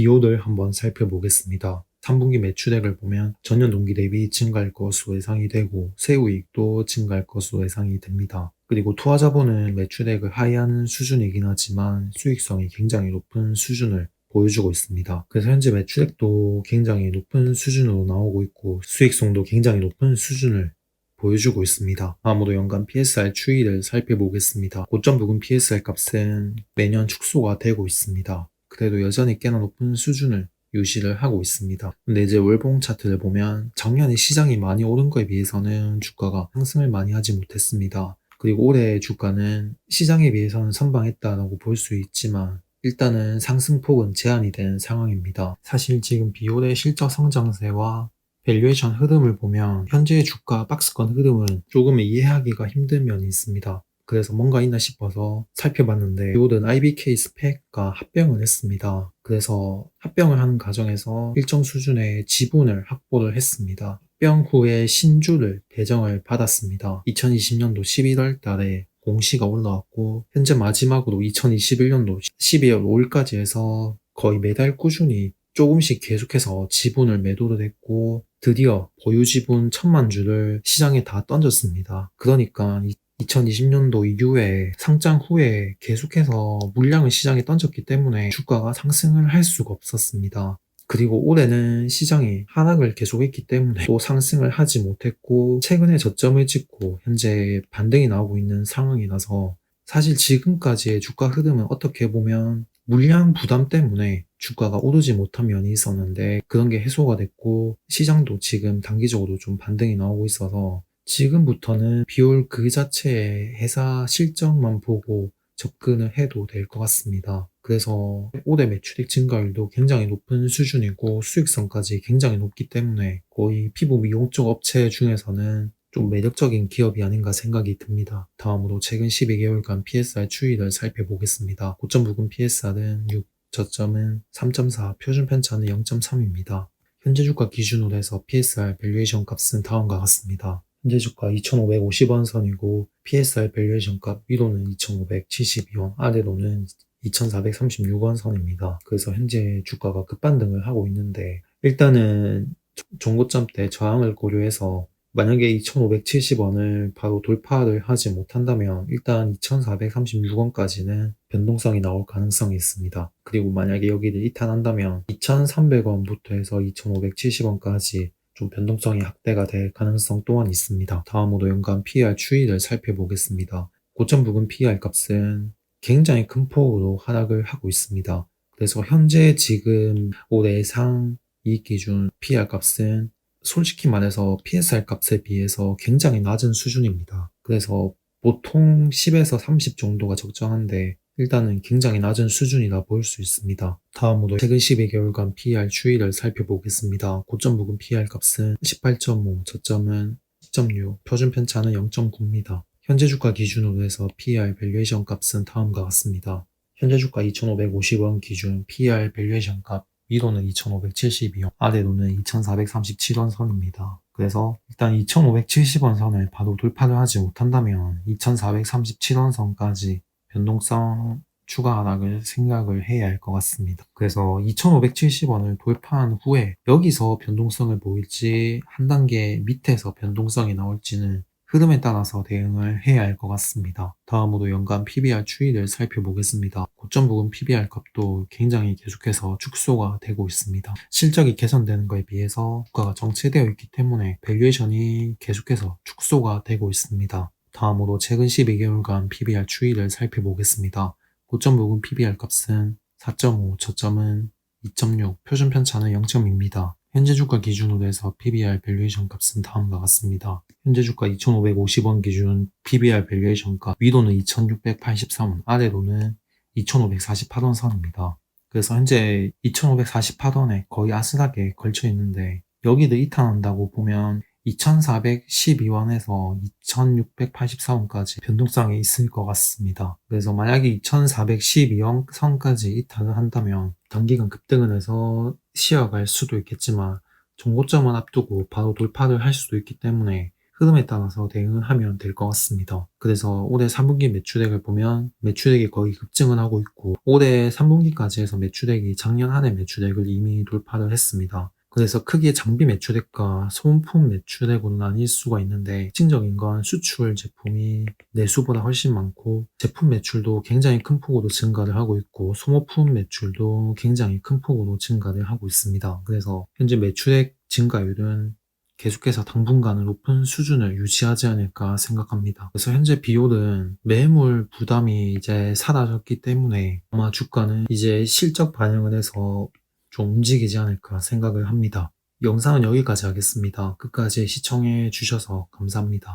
비율을 한번 살펴보겠습니다. 3분기 매출액을 보면 전년 동기 대비 증가할 것으로 예상이 되고 세후이익도 증가할 것으로 예상이 됩니다. 그리고 투하자본은 매출액을 하회하는 수준이긴 하지만 수익성이 굉장히 높은 수준을 보여주고 있습니다. 그래서 현재 매출액도 굉장히 높은 수준으로 나오고 있고 수익성도 굉장히 높은 수준을 보여주고 있습니다. 다음으로 연간 PSR 추이를 살펴보겠습니다. 고점 부근 PSR 값은 매년 축소가 되고 있습니다. 그래도 여전히 꽤나 높은 수준을 유지를 하고 있습니다. 근데 이제 월봉 차트를 보면 작년에 시장이 많이 오른 거에 비해서는 주가가 상승을 많이 하지 못했습니다. 그리고 올해 주가는 시장에 비해서는 선방했다라고 볼 수 있지만 일단은 상승폭은 제한이 된 상황입니다. 사실 지금 비올의 실적 성장세와 밸류에이션 흐름을 보면 현재의 주가 박스권 흐름은 조금 이해하기가 힘든 면이 있습니다. 그래서 뭔가 있나 싶어서 살펴봤는데 비올은 IBK 스펙과 합병을 했습니다. 그래서 합병을 하는 과정에서 일정 수준의 지분을 확보를 했습니다. 합병 후에 신주를 배정을 받았습니다. 2020년도 11월 달에 공시가 올라왔고 현재 마지막으로 2021년도 12월 5일까지 해서 거의 매달 꾸준히 조금씩 계속해서 지분을 매도를 했고 드디어 보유 지분 1000만 주를 시장에 다 던졌습니다. 그러니까 2020년도 이후에 상장 후에 계속해서 물량을 시장에 던졌기 때문에 주가가 상승을 할 수가 없었습니다. 그리고 올해는 시장이 하락을 계속했기 때문에 또 상승을 하지 못했고 최근에 저점을 찍고 현재 반등이 나오고 있는 상황이라서 사실 지금까지의 주가 흐름은 어떻게 보면 물량 부담 때문에 주가가 오르지 못한 면이 있었는데 그런 게 해소가 됐고 시장도 지금 단기적으로 좀 반등이 나오고 있어서 지금부터는 비올 그 자체의 회사 실적만 보고 접근을 해도 될 것 같습니다. 그래서 올해 매출액 증가율도 굉장히 높은 수준이고 수익성까지 굉장히 높기 때문에 거의 피부 미용 쪽 업체 중에서는 좀 매력적인 기업이 아닌가 생각이 듭니다. 다음으로 최근 12개월간 PSR 추이를 살펴보겠습니다. 고점 부근 PSR은 6, 저점은 3.4, 표준 편차는 0.3입니다. 현재 주가 기준으로 해서 PSR 밸류에이션 값은 다음과 같습니다. 현재 주가 2,550원 선이고 PSR 밸류에이션 값 위로는 2,572원, 아래로는 2,436원 선입니다. 그래서 현재 주가가 급반등을 하고 있는데 일단은 종고점 때 저항을 고려해서 만약에 2,570원을 바로 돌파를 하지 못한다면 일단 2,436원까지는 변동성이 나올 가능성이 있습니다. 그리고 만약에 여기를 이탈한다면 2,300원부터 해서 2,570원까지 좀 변동성이 확대가 될 가능성 또한 있습니다. 다음으로 연간 PER 추이를 살펴보겠습니다. 고점 부근 PER 값은 굉장히 큰 폭으로 하락을 하고 있습니다. 그래서 현재 지금 올해 상 이익 기준 PER 값은 솔직히 말해서 PSR 값에 비해서 굉장히 낮은 수준입니다. 그래서 보통 10에서 30 정도가 적정한데 일단은 굉장히 낮은 수준이라 볼 수 있습니다. 다음으로 최근 12개월간 PER 추이를 살펴보겠습니다. 고점 부근 PER 값은 18.5, 저점은 10.6, 표준 편차는 0.9입니다. 현재 주가 기준으로 해서 PER 밸류에이션 값은 다음과 같습니다. 현재 주가 2,550원 기준 PER 밸류에이션 값 위로는 2,572원, 아래로는 2,437원 선입니다. 그래서 일단 2,570원 선을 바로 돌파를 하지 못한다면 2,437원 선까지 변동성 추가 하락을 생각을 해야 할 것 같습니다. 그래서 2,570원을 돌파한 후에 여기서 변동성을 보일지 한 단계 밑에서 변동성이 나올지는 흐름에 따라서 대응을 해야 할 것 같습니다. 다음으로 연간 PBR 추이를 살펴보겠습니다. 고점 부근 PBR 값도 굉장히 계속해서 축소가 되고 있습니다. 실적이 개선되는 것에 비해서 주가가 정체되어 있기 때문에 밸류에이션이 계속해서 축소가 되고 있습니다. 다음으로 최근 12개월간 PBR 추이를 살펴보겠습니다. 고점 부근 PBR 값은 4.5, 저점은 2.6, 표준 편차는 0.2입니다. 현재 주가 기준으로 해서 PBR 밸류에이션 값은 다음과 같습니다. 현재 주가 2,550원 기준 PBR 밸류에이션 값 위로는 2,683원, 아래로는 2,548원 선입니다. 그래서 현재 2,548원에 거의 아슬하게 걸쳐 있는데 여기를 이탈한다고 보면 2,412원에서 2,684원까지 변동성이 있을 것 같습니다. 그래서 만약에 2,412원 선까지 이탈을 한다면 단기간 급등을 해서 쉬어갈 수도 있겠지만 종고점을 앞두고 바로 돌파를 할 수도 있기 때문에 흐름에 따라서 대응을 하면 될 것 같습니다. 그래서 올해 3분기 매출액을 보면 매출액이 거의 급증을 하고 있고 올해 3분기까지 해서 매출액이 작년 한 해 매출액을 이미 돌파를 했습니다. 그래서 크게 장비 매출액과 소모품 매출액으로 나뉠 수가 있는데 특징적인 건 수출 제품이 내수보다 훨씬 많고 제품 매출도 굉장히 큰 폭으로 증가를 하고 있고 소모품 매출도 굉장히 큰 폭으로 증가를 하고 있습니다. 그래서 현재 매출액 증가율은 계속해서 당분간은 높은 수준을 유지하지 않을까 생각합니다. 그래서 현재 비올은 매물 부담이 이제 사라졌기 때문에 아마 주가는 이제 실적 반영을 해서 좀 움직이지 않을까 생각을 합니다. 영상은 여기까지 하겠습니다. 끝까지 시청해 주셔서 감사합니다.